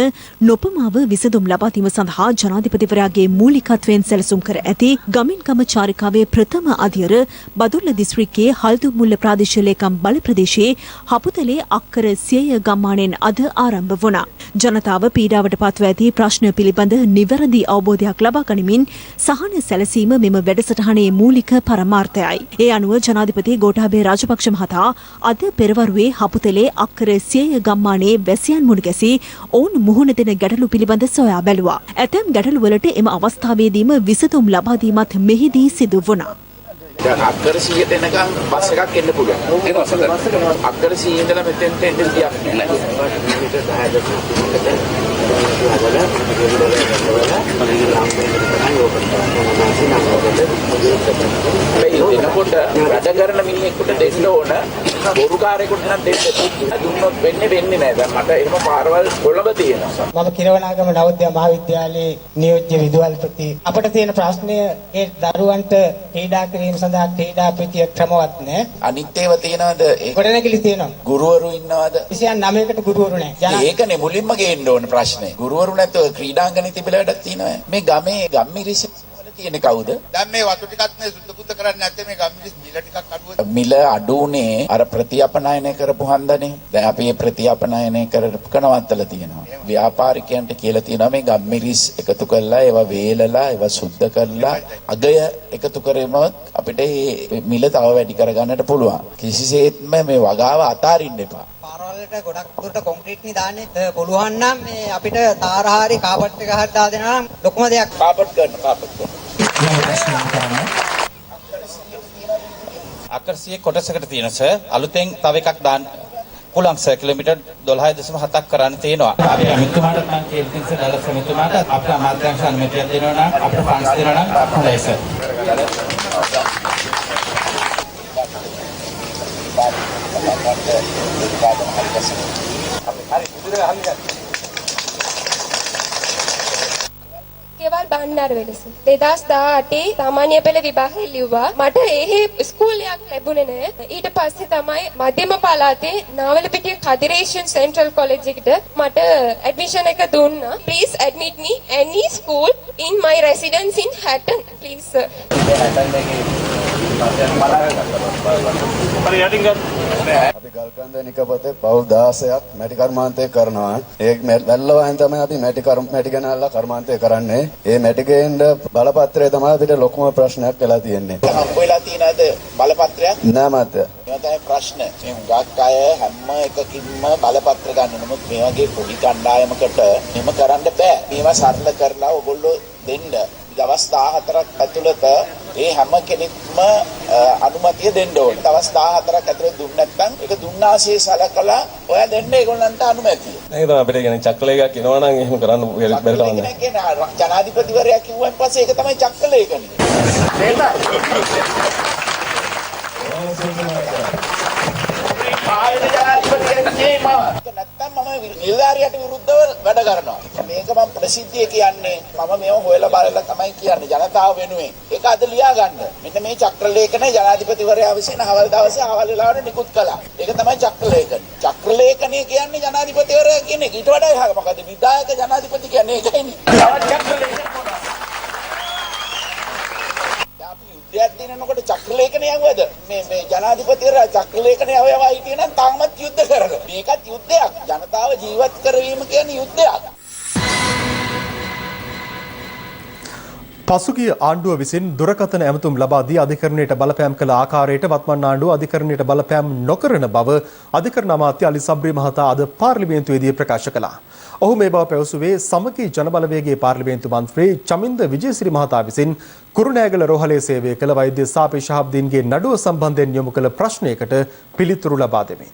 නොපමාව විසඳුම් ලබා දීම සඳහා ජනාධිපතිවරයාගේ මූලිකත්වයෙන් සැලසුම් කර ඇති ගමින් ගම චාරිකාවේ ප්‍රථම අධියර බදුල්ල දිස්ත්‍රික්කයේ හල්දුමුල්ල ප්‍රාදේශීය ලේකම් බල ප්‍රදේශයේ හපුතලේ අක්කර 100 ගම්මානයෙන් අද ආරම්භ වුණා. ජනතාව පීඩාවට පත්ව ඇති ප්‍රශ්න පිළිබඳ නිවැරදි අවබෝධයක් ලබා ගනිමින් සහන සැලසීම මෙම වැඩසටහනේ මූලික පරමාර්ථයයි. ඒ අනුව ජනාධිපති ගෝඨාභය රාජපක්ෂ මහතා අද පෙරවරුවේ හපුතලේ අක්කර 100 ගම්මානයේ වැසියන් මුණ ගැසී ඔවුන් මුහුණ දෙන ගැටලු පිළිබඳ සොයා බැලුවා. ඇතැම් ගැටලු වලට එම අවස්ථාවේදීම විසඳුම් ලබා දීමත් මෙහිදී සිදු වුණා. දැන් අක්කර 100ට එනකම් බස් එකක් එන්න පුළුවන්. ඒක ඔසතර. අක්කර 100 ඉඳලා මෙතෙන්ට එන්න දෙයක් නැහැ. ඒ එනකොට වැඩ කරන මිනිහෙකුට දෙන්න ඕන බොරුකාරයෙකුට නම් දෙන්න දුන්නොත් වෙන්නේ නැහැ. දැන් මට එහෙම පාරවල් කොළඹ තියෙනවා. මම කිරවනාගම නවෝදය මහාවිද්‍යාලයේ නියෝජ්‍ය විදුහල්පති. අපිට තියෙන ප්‍රශ්නය ඒ දරුවන්ට ක්‍රීඩා කිරීම සඳහා ක්‍රීඩා ප්‍රීතිය ක්‍රමවත් නැහැ. අනිත් ඒවා තියෙනවද? ගොඩනැගිලි තියෙනවා. ගුරුවරු ඉන්නවද? 29කට ගුරුවරු නැහැ. ඒකනේ මුලින්ම ගේන්න ඕන ප්‍රශ්නේ. ගුරුවරු නැත්නම් ක්‍රීඩාංගනේ තිබිලා වැඩක් තියෙනවා. මේ ගමේ ගම්මිරිස තියෙන කවුද? දැන් මේ වතු ටිකක් නේ සුද්ධ පුද්ධ කරන්නේ නැත්නම් මේ ගම්මිරිස් මිල ටිකක් අඩුවද? මිල අඩුනේ අර ප්‍රතිඅපනයනය කරපු හන්දනේ. දැන් අපි මේ ප්‍රතිඅපනයනය කරනවත්තලා තියෙනවා. ව්‍යාපාරිකයන්ට කියලා තියෙනවා මේ ගම්මිරිස් එකතු කරලා ඒවා වේලලා ඒවා සුද්ධ කරලා අගය එකතු කරේම අපිට මේ මිල තව වැඩි කරගන්නට පුළුවන්. කිසිසේත්ම මේ වගාව අතාරින්න එපා. පාරවලට ගොඩක් දුරට කොන්ක්‍රීට් නේ දාන්නේ. පුළුවන් නම් මේ අපිට තාරහාරි කාපට් එක හරි දාදෙනවා නම් ලොකුම දෙයක්. කාපට් කරන්න. අක්කර 100 කොටසකට තියෙන සර් අලුතෙන් තව එකක් දාන්න පුළුවන් සර් කිලෝමීටර් 12.7ක් කරන්න තියෙනවා. අපි අමිතුමාට මම කියන්න සර් ඩලස් අමිතුමාට අපේ අමාත්‍යාංශ අනුමැතියක් දෙනවා නම් අපිට ෆන්ඩ්ස් දෙනවා නම් හොඳයි සර්. केवल බණ්ඩාර වෙලස 2018 සාමාන්‍ය පෙළ විභාගය ලිව්වා මට ඒ ස්කූලයක් ලැබුණේ නැහැ ඊට පස්සේ තමයි මධ්‍යම පළාතේ නාවලපිටිය කදිරේෂන් සෙන්ට්‍රල් කොලෙජ් එකට මට ඇඩ්මිෂන් එක දුන්නා please admit me any school in my residence in Hatton please sir අපි ගල්කන්ද නිකපතේ පවුල් 16ක් මැටි කර්මාන්තය කරනවා. ඒ වැල්ලවහින් තමයි අපි මැටි ගණන්ලා කර්මාන්තය කරන්නේ. ඒ මැටි ගේන්න බලපත්‍රය තමයි අපිට ලොකුම ප්‍රශ්නයක් වෙලා තියෙන්නේ. හම්බෙලා තියෙනද බලපත්‍රයක්? නෑ මහත්තයා. ඒක තමයි ප්‍රශ්න. මේ හුඟක් අය හැම එකකින්ම බලපත්‍ර ගන්න. නමුත් මේ වගේ පොඩි කණ්ඩායමකට එහෙම කරන්න බෑ. මේවා සරල කරලා ඔයගොල්ලෝ දෙන්න. දවස් 14ක් ඇතුළත ඒ හැම කෙනෙක්ම අනුමැතිය දෙන්න ඕනේ. දවස් 14ක් ඇතුළත දුන්න නැත්නම් ඒක දුන්නාසේ සලකලා ඔයා දෙන්න ඒගොල්ලන්ට අනුමැතිය. ඒක තමයි අපිට කියන්නේ චක්‍රලේඛයක් එනවා නම් එහෙම කරන්න බැරි තමයි. ජනාධිපතිවරයා කිව්වන් පස්සේ ඒක තමයි චක්‍රලේඛනේ. නැත්තම් මම නිලධාරියට විරුද්ධව වැඩ කරනවා. මේක මම ප්‍රසිද්ධිය කියන්නේ මම මේව හොයලා බලලා තමයි කියන්නේ ජනතාව වෙනුවෙන්. ඒක අද ලියා ගන්න. මෙන්න මේ චක්‍රලේඛනය ජනාධිපතිවරයා විසින් අවල් දවසේ අවල් වෙලාවට නිකුත් කළා. ඒක තමයි චක්‍රලේඛනය. චක්‍රලේඛනය කියන්නේ ජනාධිපතිවරයා කියන එක. ඊට වඩා එහා මොකද විධායක ජනාධිපති කියන්නේ ඒකයිනේ. දෙයක් දිනනකොට චක්‍රලේඛනය යවුවද මේ ජනාධිපතිවරයා චක්‍රලේඛනය යවවා හිටියේ නම් තාමත් යුද්ධ කරන. මේකත් යුද්ධයක්. ජනතාව ජීවත් කරවීම කියන්නේ යුද්ධයක්. පසුගිය ආණ්ඩුව විසින් දුරකථන ඇමතුම් ලබා දී අධිකරණයට බලපෑම් කළ ආකාරයට වත්මන් ආණ්ඩුව අධිකරණයට බලපෑම් නොකරන බව අධිකරණ අමාත්‍ය අලි සබ්රි මහතා අද පාර්ලිමේන්තුවේදී ප්‍රකාශ කළා. ඔහු මේ බව පැවසුවේ සමගි ජනබලවේගයේ පාර්ලිමේන්තු මන්ත්‍රී චමින්ද විජේසිරි මහතා විසින් කුරුණෑගල රෝහලේ සේවය කළ වෛද්‍ය සාපේ ශහබ්දීන්ගේ නඩුව සම්බන්ධයෙන් යොමු කළ ප්‍රශ්නයකට පිළිතුරු ලබා දෙමින්.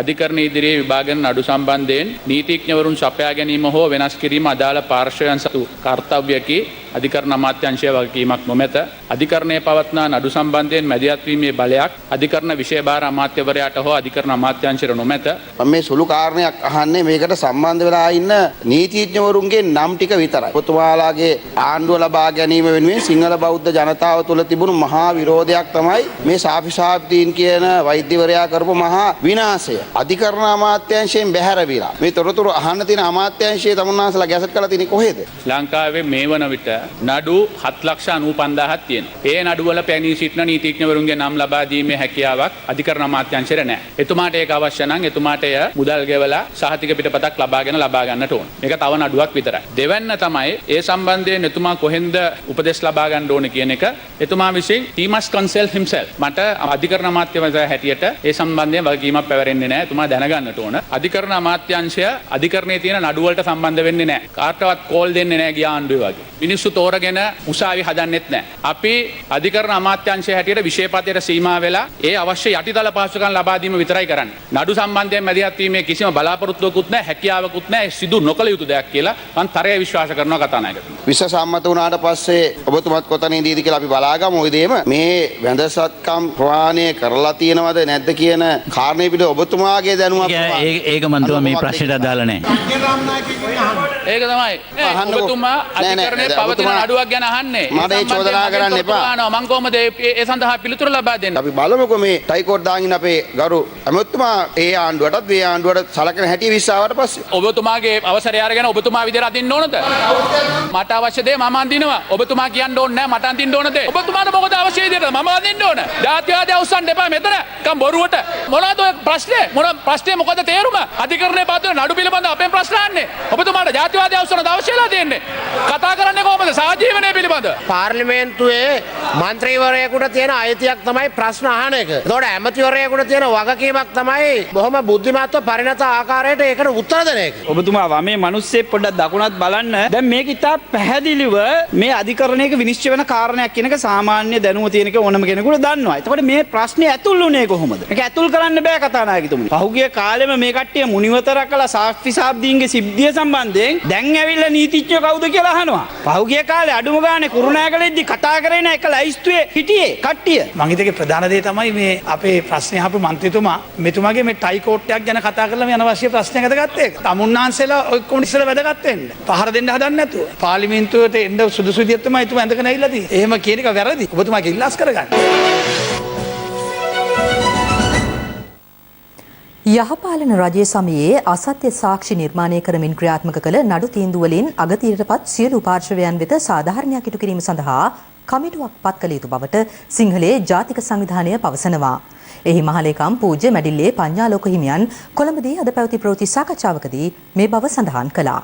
අධිකරණ ඉදිරියේ විභාගන නඩු සම්බන්ධයෙන් නීතිඥවරුන් සපයා ගැනීම හෝ වෙනස් කිරීම අදාළ පාර්ශ්වයන් සතු කර්තව්‍යකි අධිකරණ අමාත්‍යාංශය වගකීමක් නොමැත. අධිකරණයේ පවත්නා නඩු සම්බන්ධයෙන් මැදිහත් වීමේ බලයක් අධිකරණ විෂය භාර අමාත්‍යවරයාට හෝ අධිකරණ අමාත්‍යාංශයට නොමැත. මම මේ සුළු කාරණයක් අහන්නේ මේකට සම්බන්ධ වෙලා ඉන්න නීතිඥවරුන්ගේ නම් ටික විතරයි. ඔබතුමාලාගේ ආණ්ඩුව ලබා ගැනීම වෙනුවෙන් සිංහල බෞද්ධ ජනතාව තුළ තිබුණු මහා විරෝධයක් තමයි මේ සාෆි ශාබ්දීන් කියන වෛද්‍යවරයා කරපු මහා විනාශය. අධිකරණ අමාත්‍යාංශයෙන් බැහැර විලා මේ තොරතුරු අහන්න තියෙන අමාත්‍යාංශයේ තමුන්නාන්සලා ගැසට් කරලා තියෙන්නේ කොහෙද? ලංකාවේ මේ වන විට නඩු 7,95,000ක් තියෙනවා. ඒ නඩුවල පැනී සිටින නීතිඥවරුන්ගේ නම් ලබා දීමේ හැකියාවක් අධිකරණ අමාත්‍යාංශයට නැහැ. එතුමාට ඒක අවශ්‍ය නම් එතුමාට එය මුදල් ගෙවලා සහතික පිටපතක් ලබා ගන්නට ඕන. මේක තව නඩුවක් විතරයි. දෙවැන්න තමයි ඒ සම්බන්ධයෙන් එතුමා කොහෙන්ද උපදෙස් ලබා ගන්න ඕනේ කියන එක එතුමා විසින් he must consult himself. මට අධිකරණ අමාත්‍යවරයා හැටියට ඒ සම්බන්ධයෙන් වගකීමක් පැවරෙන්නේ නැහැ. නෑ. එතුමා දැනගන්නට ඕන. අධිකරණ අමාත්‍යාංශය අධිකරණයේ තියෙන නඩු වලට සම්බන්ධ වෙන්නේ නෑ. කාටවත් කෝල් දෙන්නේ නෑ ගියා ආණ්ඩුවේ වගේ. මිනිස්සු තෝරගෙන උසාවි හදන්නෙත් නෑ. අපි අධිකරණ අමාත්‍යාංශය හැටියට විශේෂපතයට සීමා වෙලා ඒ අවශ්‍ය යටිතල පහසුකම් ලබා දීම විතරයි කරන්නේ. නඩු සම්බන්ධයෙන් මැදිහත් වීමේ කිසිම බලාපොරොත්තුවකුත් නෑ, හැකියාවකුත් නෑ. සිදු නොකළ යුතු දෙයක් කියලා මම තරයේ විශ්වාස කරනවා කතානායකතුමා. විශ්ව සම්මත වුණාට පස්සේ ඔබතුමත් කොතනින්දීද කියලා අපි බලාගමු. ওই දෙයම මේ වැඳසත්කම් ප්‍රවාහණය කරලා තියෙනවද නැද්ද කියන කාරණේ පිට ඔබතුමාගේ දැනුමක් ඒක මන් තුමා මේ ප්‍රශ්නෙට අදාළ නැහැ. ඒක තමයි. ඔබතුමා අධිකරණයේ පවතින නඩුවක් ගැන අහන්නේ. මට ඒ චෝදනා කරන්න එපා. මම කොහොමද ඒ සඳහා පිළිතුරු ලබා දෙන්නේ? අපි බලමුකෝ මේ ටයිකෝඩ් දාගෙන අපේ ගරු ඇමතුමා ඒ ආණ්ඩුවටත් මේ ආණ්ඩුවට සලකන හැටි විශ්වාසවට පස්සේ ඔබතුමාගේ අවසරය අරගෙන ඔබතුමා විදිහට අදින්න ඕනද? මට අවශ්‍ය දේ මම අඳිනවා. ඔබතුමා කියන්න ඕනේ නැහැ මට අඳින්න ඕන දේ. ඔබතුමාට මොකද අවශ්‍ය විදිහට මම අඳින්න ඕන. ජාතිවාදී අවසන් දෙපා මෙතන. කම් බොරුවට. මොනවද ඔය ප්‍රශ්නේ? ප්‍රශ්නේ මොකද තේරුම? අධිකරණයේ පාදේ නඩු පිළිබඳ අපෙන් ප්‍රශ්න අහන්නේ. ඔබතුමාට ජාතිවාදී අවසන් අවශ්‍යලා තියෙන්නේ. කතා කරන්නේ කොහොමද? සාජීවනයේ පිළිබඳ. පාර්ලිමේන්තුවේ මන්ත්‍රීවරයෙකුට තියෙන අයිතියක් තමයි ප්‍රශ්න අහන එක. ඒතකොට ඇමතිවරයෙකුට තියෙන වගකීමක් තමයි බොහොම බුද්ධිමත්ව පරිණත ආකාරයට ඒකට උත්තර දෙන එක. ඔබතුමා වමේ මිනිස්සෙක් පොඩ්ඩක් දකුණත් බලන්න. දැන් මේක ඉතා පැහැදිලිව මේ අධිකරණයක විනිශ්චය වෙන කාරණයක් කියන එක සාමාන්‍ය දැනුම තියෙන එක ඕනම කෙනෙකුට දන්නවා. එතකොට මේ ප්‍රශ්නේ ඇතුල් වුණේ කොහොමද? මේක ඇතුල් කරන්න බෑ කතානායකතුමනි. පහුගිය කාලෙම මේ කට්ටිය මුනිවතර කළ සාක්ෂි සාබ්දීන්ගේ සිද්ධිය සම්බන්ධයෙන් දැන් ඇවිල්ලා නීතිඥයෝ කවුද කියලා අහනවා. පහුගිය කාලේ අඩුම ගානේ කුරුණෑගලෙද්දි කතා කරේ නැහැ එක ලයිස්තුවේ හිටියේ කට්ටිය. මං හිතේ ප්‍රධාන දේ තමයි මේ අපේ ප්‍රශ්නේ අහපු මන්ත්‍රීතුමා මෙතුමාගේ මේ ටයි කෝට්ටයක් ගැන කතා කරලා මේ අනවශ්‍ය ප්‍රශ්නයක් අදගත්තේ. තමුන්නාන්සේලා ඔක්කොම ඉස්සෙල්ලා වැදගත් වෙන්න. පහර දෙන්න හදන්නේ නැතුව. පාර්ලිමේන්තුවට එන්න සුදුසු විදියට තමයි එතුමා ඇඳගෙන ඇවිල්ලා තියෙන්නේ. එහෙම කියන එක වැරදි. ඔබතුමාගේ ඉල්ලාස් කරගන්න. යහපාලන රජයේ සමයේ අසත්‍ය සාක්ෂි නිර්මාණය කරමින් ක්‍රියාත්මක කළ නඩු තීන්දුවලින් අගතියටපත් සියලු පාර්ශවයන් වෙත සාධාරණයක් ඉටු කිරීම සඳහා කමිටුවක් පත් කළ යුතු බවට සිංහලයේ ජාතික සංවිධානය පවසනවා. එහි මහලේකම් පූජ්‍ය මැඩිල්ලේ පඤ්ඤාලෝක හිමියන් කොළඹදී අද පැවති ප්‍රවෘත්ති සාකච්ඡාවකදී මේ බව සඳහන් කළා.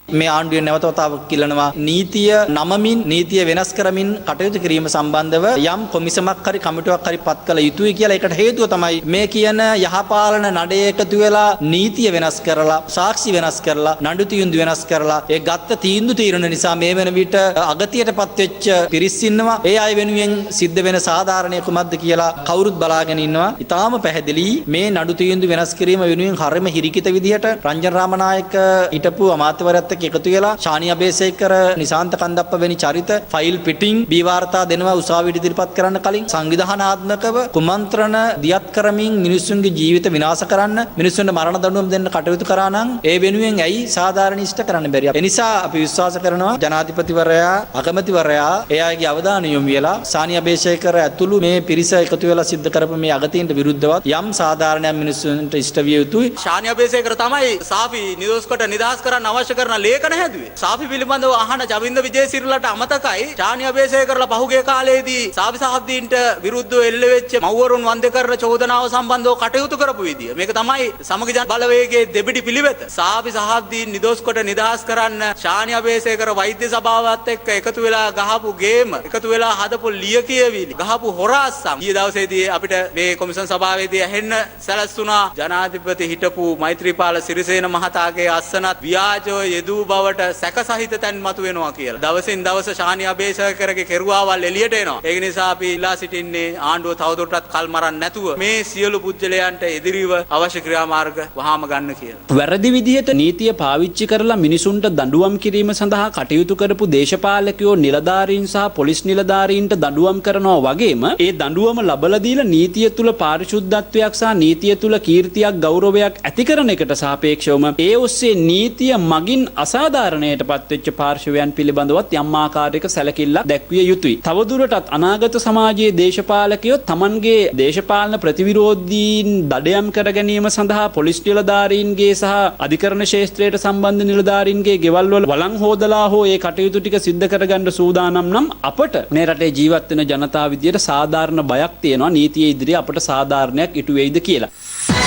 මේ ආණ්ඩුවේ නැවතවතාවක් කිලනවා නීතිය නමමින් නීතිය වෙනස් කරමින් කටයුතු කිරීම සම්බන්ධව යම් කොමිසමක් හරි කමිටුවක් හරි පත් කළ යුතුයි කියලා. ඒකට හේතුව තමයි මේ කියන යහපාලන නඩේ එකතු වෙලා නීතිය වෙනස් කරලා සාක්ෂි වෙනස් කරලා නඩු තීන්දුව වෙනස් කරලා ඒ ගත්ත තීන්දුව තීරණ නිසා මේ වෙන විට අගතියටපත් වෙච්ච පිරිස් ඉන්නවා. ඒ අය වෙනුවෙන් සිද්ධ වෙන සාධාරණය කුමක්ද කියලා කවුරුත් බලාගෙන ඉන්නවා. ඊටාම පැහැදිලි මේ නඩු තීන්දුව වෙනස් කිරීම වෙනුවෙන් හරිම හිරිකිත විදිහට රංජන් රාමනායක හිටපු අමාත්‍යවරයාත් එකතු වෙලා ශානි අබේසේකර නිශාන්ත කන්දප්ප වැනි චරිත ෆයිල් පිටින් බී වාර්තා දෙනවා උසාවියට ඉදිරිපත් කරන්න කලින් සංවිධානාත්මකව කුමන්ත්‍රණ දියත් කරමින් මිනිස්සුන්ගේ ජීවිත විනාශ කරන්න මිනිස්සුන්ට මරණ දඬුවම් දෙන්න කටයුතු කරා නම් ඒ වෙනුවෙන් ඇයි සාධාරණ ඉෂ්ට කරන්න බැරි? ඒ නිසා අපි විශ්වාස කරනවා ජනාධිපතිවරයා අගමැතිවරයා ඒ අයගේ අවධානය යොමු වෙලා ශානි අබේසේකර ඇතුළු මේ පිරිස එකතු වෙලා සිද්ධ කරපු මේ අගතීන්ට විරුද්ධව යම් සාධාරණයක් මිනිස්සුන්ට ඉෂ්ට විය යුතුයි. ශානි අබේසේකර තමයි සාපි නිදොස් කොට නිදහස් කරන්න අවශ්‍ය කරන ලේඛන හැදුවේ. සාපි පිළිබඳව අහන ජවින්ද විජේසිරිලට අමතකයි ශානි අබේසේකරලා පහුගිය කාලේදී සාපි සහද්දීන්ට විරුද්ධව එල්ල වෙච්ච මව්වරුන් වන්දේ කරන චෝදනාව සම්බන්ධව කටයුතු කරපු විදිය. මේක තමයි සමග ජන බලවේගයේ දෙබිඩි පිළිවෙත. සාපි සහද්දීන් නිදොස් කොට නිදහස් කරන්න ශානි අබේසේකර වෛද්‍ය සභාවත් එක්ක එකතු වෙලා ගහපු ගේම, එකතු වෙලා හදපු ලියකියවිලි, ගහපු හොරාස්සම්. ඊයේ දවසේදී අපිට මේ කොමිෂන් සභාවේදී ඇහෙන්න සැලසුණා ජනාධිපති හිටපු මෛත්‍රීපාල සිරිසේන මහතාගේ අස්සනත් ව්‍යාජව යෙදූ බවට සැකසහිත තැන් මතුවෙනවා කියලා. දවසින් දවස ශානි අබේසේකරගේ කෙරුවාවල් එළියට එනවා. ඒක නිසා අපි ඉල්ලා සිටින්නේ ආණ්ඩුව තවදුරටත් කල් මරන්න නැතුව මේ සියලු පුජ්‍යලයන්ට එදිරිව අවශ්‍ය ක්‍රියාමාර්ග වහාම ගන්න කියලා. වැරදි විදිහට නීතිය පාවිච්චි කරලා මිනිසුන්ට දඬුවම් කිරීම සඳහා කටයුතු කරපු දේශපාලකයෝ නිලධාරීන් සහ පොලිස් නිලධාරීන්ට දඬුවම් කරනවා වගේම ඒ දඬුවම ලබලා දීලා නීතිය තුල පාරිශුද්ධත්වයක් සහ නීතිය තුල කීර්තියක් ගෞරවයක් ඇති කරන එකට සාපේක්ෂවම ඒ ඔස්සේ නීතිය මගින් අසාධාරණයට පත්වෙච්ච පාර්ශවයන් පිළිබඳවත් යම් ආකාරයක සැලකිල්ලක් දැක්විය යුතුයි. තවදුරටත් අනාගත සමාජයේ දේශපාලකයෝ තමන්ගේ දේශපාලන ප්‍රතිවිරෝධීන් දඩයම් කර ගැනීම සඳහා පොලිස් නිලධාරීන්ගේ සහ අධිකරණ ශාස්ත්‍රයට සම්බන්ධ නිලධාරීන්ගේ ගෙවල් වල වළං හොදලා හෝ ඒ කටයුතු ටික සිද්ධ කරගන්න සූදානම් නම් අපට මේ රටේ ජීවත් වෙන ජනතාව විදියට සාධාරණ බයක් තියෙනවා නීතිය ඉදිරියේ අපට සාධාරණයක් ඉටු වෙයිද කියලා.